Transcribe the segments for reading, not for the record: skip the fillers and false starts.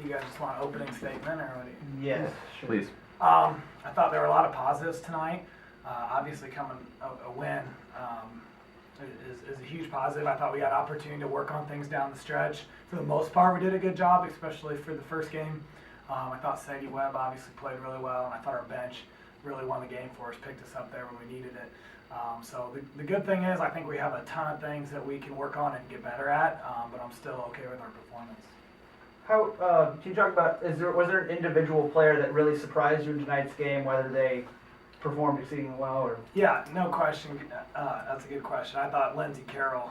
You guys just want an opening statement, or what do you? Yes, sure. Please. I thought there were a lot of positives tonight. Obviously, coming a win is a huge positive. I thought we had opportunity to work on things down the stretch. For the most part, we did a good job, especially for the first game. I thought Sadie Webb obviously played really well, and I thought our bench really won the game for us, picked us up there when we needed it. So the good thing is I think we have a ton of things that we can work on and get better at, but I'm still okay with our performance. How can you talk about? Was there an individual player that really surprised you in tonight's game, whether they performed exceedingly well or? Yeah, no question. That's a good question. I thought Lindsay Carroll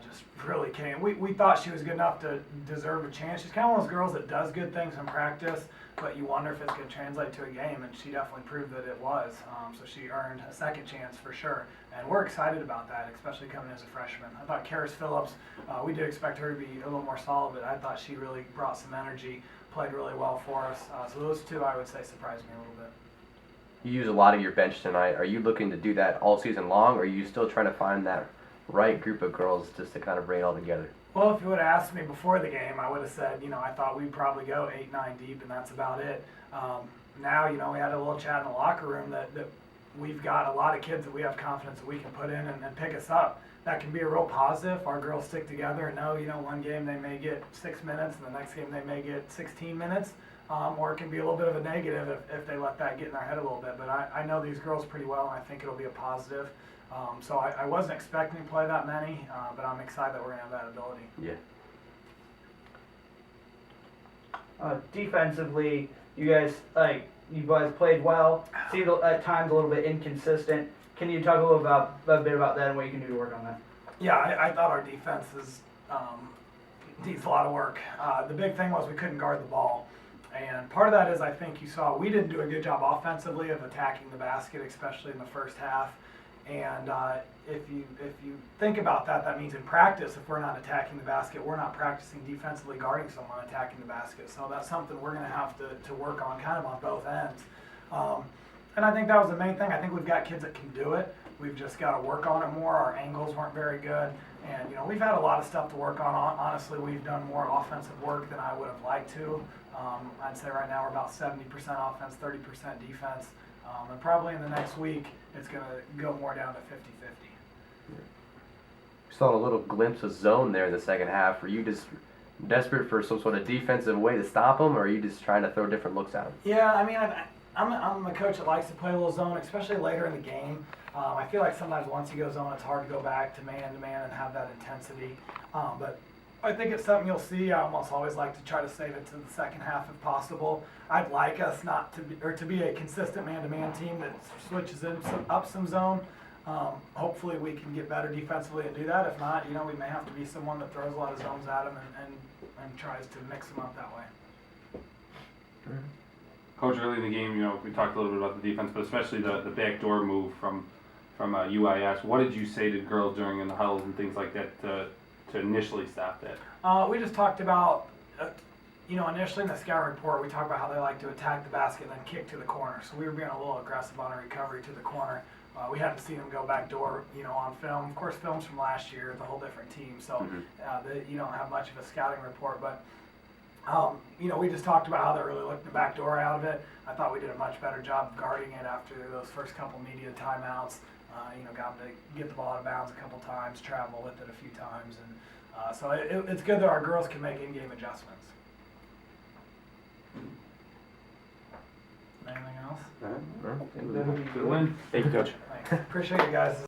just really came. We thought she was good enough to deserve a chance. She's kind of one of those girls that does good things in practice, but you wonder if it's going to translate to a game, and she definitely proved that it was. So she earned a second chance for sure, and we're excited about that, especially coming as a freshman. I thought Karis Phillips, we did expect her to be a little more solid, but I thought she really brought some energy, played really well for us. So those two, I would say, surprised me a little bit. You use a lot of your bench tonight. Are you looking to do that all season long, or are you still trying to find that right group of girls just to kind of bring it all together? Well, if you would have asked me before the game, I would have said, I thought we'd probably go 8, 9 deep, and that's about it. Now, we had a little chat in the locker room that we've got a lot of kids that we have confidence that we can put in and pick us up. That can be a real positive. Our girls stick together and know, one game they may get 6 minutes, and the next game they may get 16 minutes. Or it can be a little bit of a negative if they let that get in their head a little bit. But I know these girls pretty well, and I think it'll be a positive. So I wasn't expecting to play that many, but I'm excited that we're going to have that ability. Yeah. Defensively, you guys played well. Seemed at times a little bit inconsistent. Can you talk a bit about that and what you can do to work on that? Yeah, I thought our defense needs a lot of work. The big thing was we couldn't guard the ball. And part of that is I think you saw we didn't do a good job offensively of attacking the basket, especially in the first half. And if you think about that, that means in practice, if we're not attacking the basket, we're not practicing defensively guarding someone attacking the basket. So that's something we're going to have to work on kind of on both ends. And I think that was the main thing. I think we've got kids that can do it. We've just got to work on it more. Our angles weren't very good. And, we've had a lot of stuff to work on. Honestly, we've done more offensive work than I would have liked to. I'd say right now we're about 70% offense, 30% defense. And probably in the next week, it's going to go more down to 50-50. We saw a little glimpse of zone there in the second half. Were you just desperate for some sort of defensive way to stop them, or are you just trying to throw different looks at them? Yeah, I'm a coach that likes to play a little zone, especially later in the game. I feel like sometimes once you go zone, it's hard to go back to man and have that intensity. But I think it's something you'll see. I almost always like to try to save it to the second half if possible. I'd like us to be a consistent man-to-man team that switches up some zone. Hopefully we can get better defensively and do that. If not, we may have to be someone that throws a lot of zones at them and tries to mix them up that way. Coach, early in the game, we talked a little bit about the defense, but especially the backdoor move from UIS. What did you say to girls during in the huddles and things like that to initially stop that? We just talked about, initially in the scout report, we talked about how they like to attack the basket and then kick to the corner. So we were being a little aggressive on a recovery to the corner. We hadn't seen them go back door, on film. Of course, film's from last year. It's a whole different team, so you don't have much of a scouting report. But we just talked about how they really looked the back door out of it. I thought we did a much better job of guarding it after those first couple media timeouts. Got them to get the ball out of bounds a couple times, travel with it a few times, and so it's good that our girls can make in-game adjustments. Anything else? All right. Good win. Thank you, Coach. Thanks. Appreciate you guys.